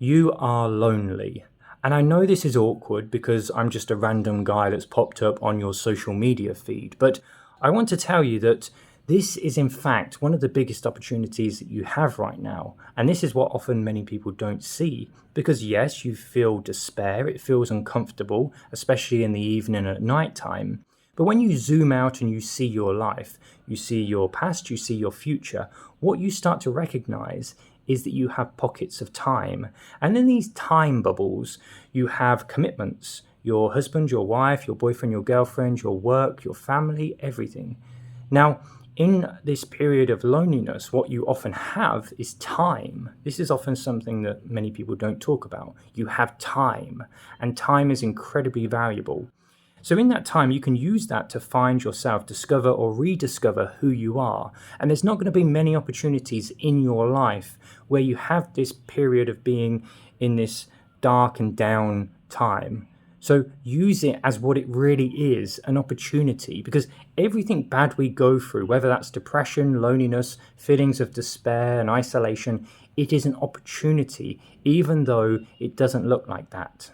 You are lonely. And I know this is awkward because I'm just a random guy that's popped up on your social media feed, but I want to tell you that this is in fact one of the biggest opportunities that you have right now. And this is what often many people don't see because yes, you feel despair, it feels uncomfortable, especially in the evening and at night time. But when you zoom out and you see your life, you see your past, you see your future, what you start to recognize is that you have pockets of time. And in these time bubbles, you have commitments your husband, your wife, your boyfriend, your girlfriend, your work, your family, everything. Now, in this period of loneliness, what you often have is time. This is often something that many people don't talk about. You have time, and time is incredibly valuable. So in that time, you can use that to find yourself, discover or rediscover who you are. And there's not going to be many opportunities in your life where you have this period of being in this dark and down time. So use it as what it really is, an opportunity, because everything bad we go through, whether that's depression, loneliness, feelings of despair and isolation, it is an opportunity, even though it doesn't look like that.